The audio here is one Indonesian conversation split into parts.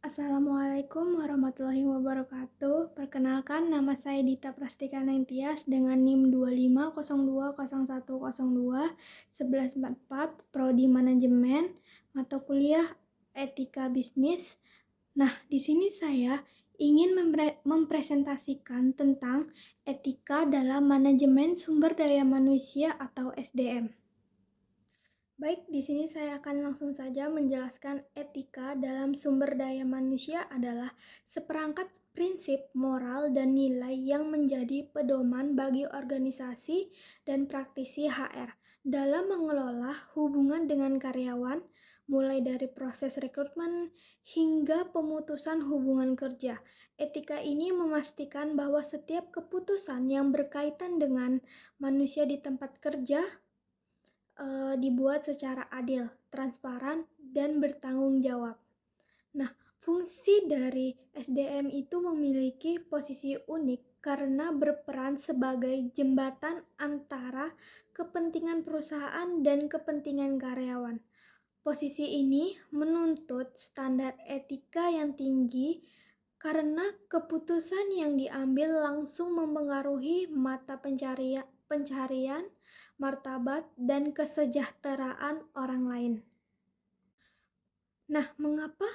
Assalamualaikum warahmatullahi wabarakatuh. Perkenalkan, nama saya Dita Prastika Nengtyas dengan NIM 25020102 1144, Prodi Manajemen, mata kuliah Etika Bisnis. Nah, di sini saya ingin mempresentasikan tentang etika dalam manajemen sumber daya manusia atau SDM. Baik, di sini saya akan langsung saja menjelaskan etika dalam sumber daya manusia adalah seperangkat prinsip moral dan nilai yang menjadi pedoman bagi organisasi dan praktisi HR dalam mengelola hubungan dengan karyawan, mulai dari proses rekrutmen hingga pemutusan hubungan kerja. Etika ini memastikan bahwa setiap keputusan yang berkaitan dengan manusia di tempat kerja dibuat secara adil, transparan, dan bertanggung jawab. Nah, fungsi dari SDM itu memiliki posisi unik karena berperan sebagai jembatan antara kepentingan perusahaan dan kepentingan karyawan. Posisi ini menuntut standar etika yang tinggi karena keputusan yang diambil langsung mempengaruhi mata pencaharian, martabat, dan kesejahteraan orang lain. Nah, mengapa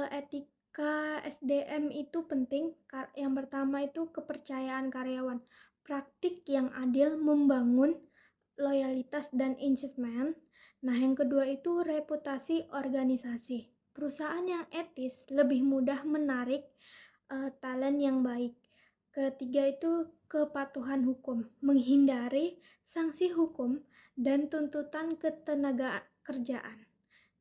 etika SDM itu penting? Yang pertama itu kepercayaan karyawan. Praktik yang adil membangun loyalitas dan engagement. Nah, yang kedua itu reputasi organisasi. Perusahaan yang etis lebih mudah menarik talent yang baik. Ketiga itu kepatuhan hukum, menghindari sanksi hukum dan tuntutan ketenaga kerjaan.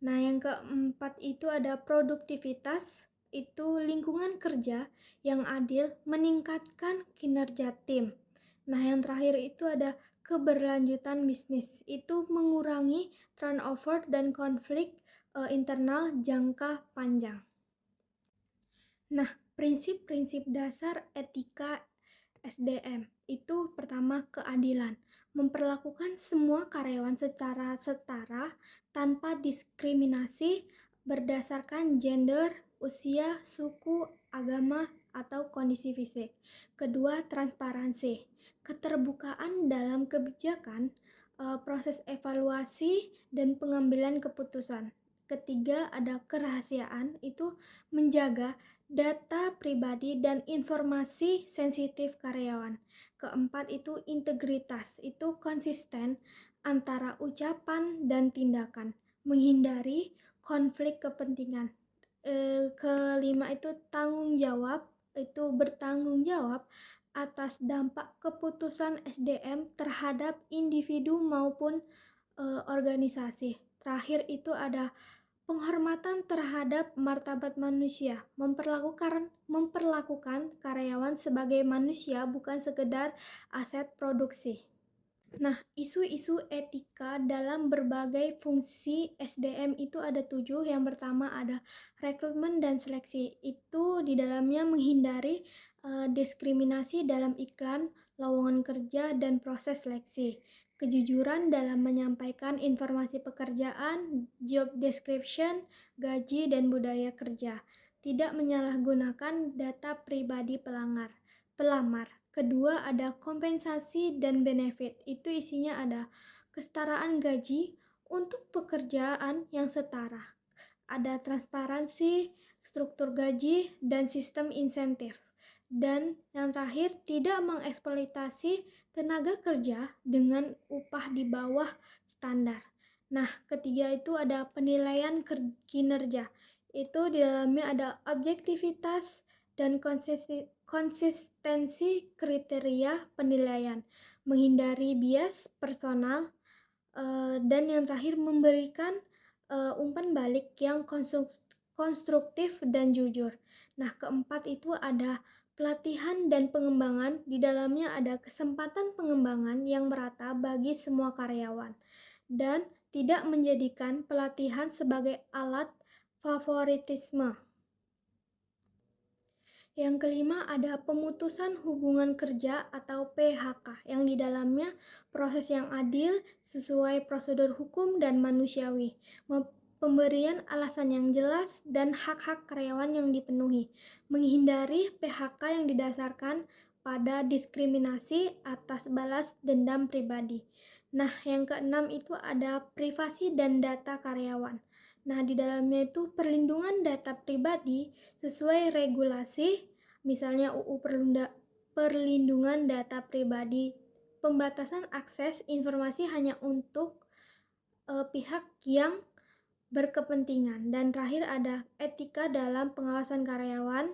Nah, yang keempat itu ada produktivitas, itu lingkungan kerja yang adil meningkatkan kinerja tim. Nah, yang terakhir itu ada keberlanjutan bisnis, itu mengurangi turnover dan konflik internal jangka panjang. Nah, prinsip-prinsip dasar etika SDM itu pertama keadilan, memperlakukan semua karyawan secara setara tanpa diskriminasi berdasarkan gender, usia, suku, agama, atau kondisi fisik. Kedua, transparansi, keterbukaan dalam kebijakan, proses evaluasi, dan pengambilan keputusan. Ketiga, ada kerahasiaan, itu menjaga data pribadi dan informasi sensitif karyawan. Keempat itu integritas, itu konsisten antara ucapan dan tindakan, menghindari konflik kepentingan. Kelima itu tanggung jawab, itu bertanggung jawab atas dampak keputusan SDM terhadap individu maupun organisasi. Terakhir itu ada penghormatan terhadap martabat manusia, memperlakukan karyawan sebagai manusia bukan sekedar aset produksi. Nah, isu-isu etika dalam berbagai fungsi SDM itu ada 7. Yang pertama ada rekrutmen dan seleksi. Itu di dalamnya menghindari diskriminasi dalam iklan, lowongan kerja, dan proses seleksi. Kejujuran dalam menyampaikan informasi pekerjaan, job description, gaji, dan budaya kerja. Tidak menyalahgunakan data pribadi pelamar. Kedua ada kompensasi dan benefit. Itu isinya ada kesetaraan gaji untuk pekerjaan yang setara. Ada transparansi, struktur gaji, dan sistem insentif. Dan yang terakhir, tidak mengeksploitasi tenaga kerja dengan upah di bawah standar. Nah, ketiga itu ada penilaian kinerja. Itu di dalamnya ada objektivitas dan konsistensi kriteria penilaian, menghindari bias personal, dan yang terakhir memberikan umpan balik yang konstruktif dan jujur. Nah, keempat itu ada pelatihan dan pengembangan. Di dalamnya ada kesempatan pengembangan yang merata bagi semua karyawan dan tidak menjadikan pelatihan sebagai alat favoritisme. Yang kelima ada pemutusan hubungan kerja atau PHK yang di dalamnya proses yang adil sesuai prosedur hukum dan manusiawi, pemberian alasan yang jelas, dan hak-hak karyawan yang dipenuhi, menghindari PHK yang didasarkan pada diskriminasi atas balas dendam pribadi. Nah, yang keenam itu ada privasi dan data karyawan. Nah, di dalamnya itu perlindungan data pribadi sesuai regulasi, misalnya UU Perlindungan Data Pribadi, pembatasan akses informasi hanya untuk pihak yang berkepentingan. Dan terakhir ada etika dalam pengawasan karyawan,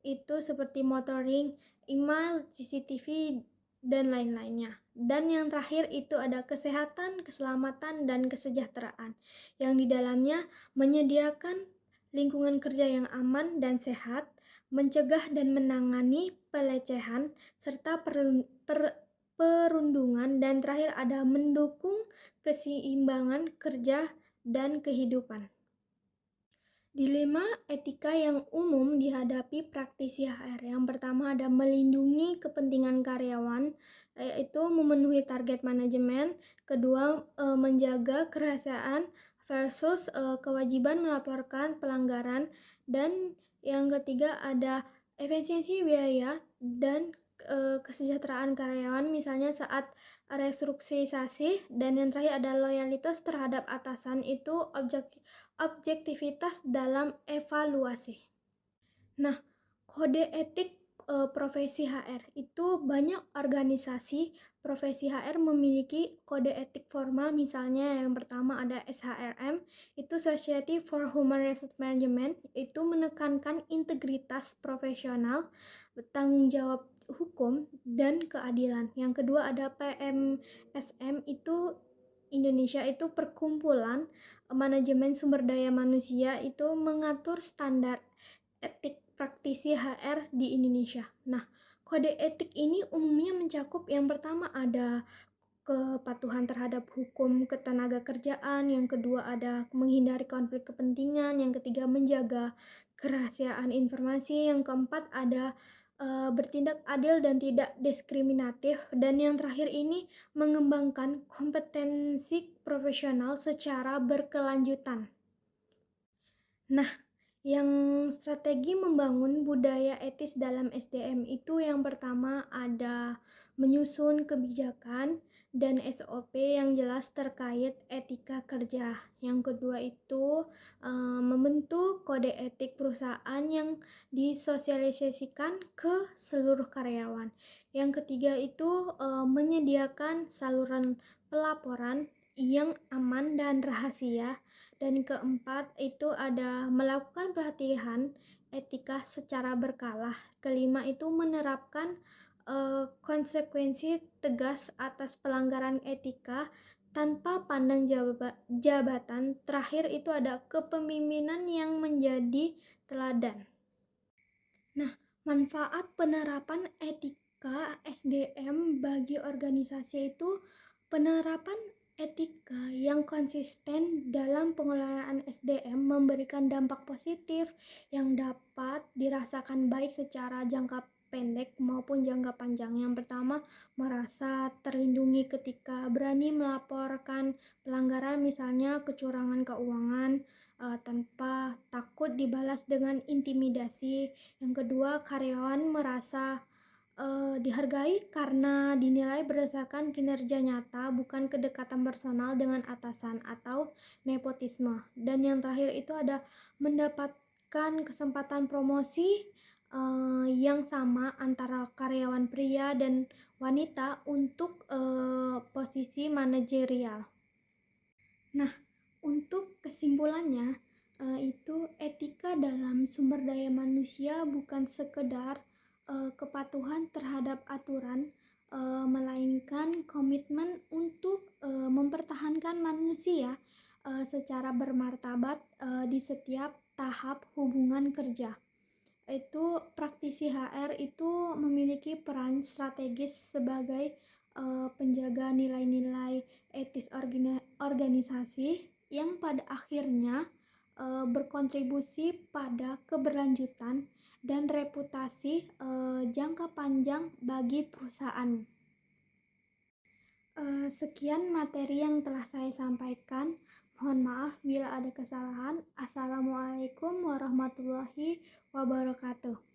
itu seperti monitoring, email, CCTV, dan lain-lainnya. Dan yang terakhir itu ada kesehatan, keselamatan, dan kesejahteraan, yang di dalamnya menyediakan lingkungan kerja yang aman dan sehat, mencegah dan menangani pelecehan, serta perundungan, dan terakhir ada mendukung keseimbangan kerja dan kehidupan. Dilema etika yang umum dihadapi praktisi HR. Yang pertama ada melindungi kepentingan karyawan, yaitu memenuhi target manajemen. Kedua, menjaga kerahasiaan versus kewajiban melaporkan pelanggaran. Dan yang ketiga ada efisiensi biaya dan kesejahteraan karyawan, misalnya saat restrukturisasi. Dan yang terakhir ada loyalitas terhadap atasan, itu objektivitas dalam evaluasi. Nah, kode etik profesi HR itu banyak organisasi profesi HR memiliki kode etik formal, misalnya yang pertama ada SHRM, itu Society for Human Resource Management, itu menekankan integritas profesional, tanggung jawab hukum, dan keadilan. Yang kedua ada PMSM, itu Indonesia itu Perkumpulan Manajemen Sumber Daya Manusia, itu mengatur standar etik praktisi HR di Indonesia. Nah, kode etik ini umumnya mencakup yang pertama ada kepatuhan terhadap hukum ketenaga kerjaan, yang kedua ada menghindari konflik kepentingan, yang ketiga menjaga kerahasiaan informasi, yang keempat ada bertindak adil dan tidak diskriminatif, dan yang terakhir ini mengembangkan kompetensi profesional secara berkelanjutan. Nah, yang strategi membangun budaya etis dalam SDM itu yang pertama ada menyusun kebijakan dan SOP yang jelas terkait etika kerja. Yang kedua itu membentuk kode etik perusahaan yang disosialisasikan ke seluruh karyawan. Yang ketiga itu menyediakan saluran pelaporan yang aman dan rahasia. Dan keempat itu ada melakukan pelatihan etika secara berkala. Kelima itu menerapkan konsekuensi tegas atas pelanggaran etika tanpa pandang jabatan. Terakhir itu ada kepemimpinan yang menjadi teladan. Nah, manfaat penerapan etika SDM bagi organisasi itu penerapan etika yang konsisten dalam pengelolaan SDM memberikan dampak positif yang dapat dirasakan baik secara jangka pendek maupun jangka panjang. Yang pertama, merasa terlindungi ketika berani melaporkan pelanggaran, misalnya kecurangan keuangan, tanpa takut dibalas dengan intimidasi. Yang kedua, karyawan merasa dihargai karena dinilai berdasarkan kinerja nyata, bukan kedekatan personal dengan atasan atau nepotisme. Dan yang terakhir itu ada mendapatkan kesempatan promosi yang sama antara karyawan pria dan wanita untuk posisi manajerial. Nah, untuk kesimpulannya, itu etika dalam sumber daya manusia bukan sekedar kepatuhan terhadap aturan, melainkan komitmen untuk mempertahankan manusia secara bermartabat di setiap tahap hubungan kerja. Itu praktisi HR itu memiliki peran strategis sebagai penjaga nilai-nilai etis organisasi yang pada akhirnya berkontribusi pada keberlanjutan dan reputasi jangka panjang bagi perusahaan. Sekian materi yang telah saya sampaikan. Mohon maaf bila ada kesalahan. Assalamualaikum warahmatullahi wabarakatuh.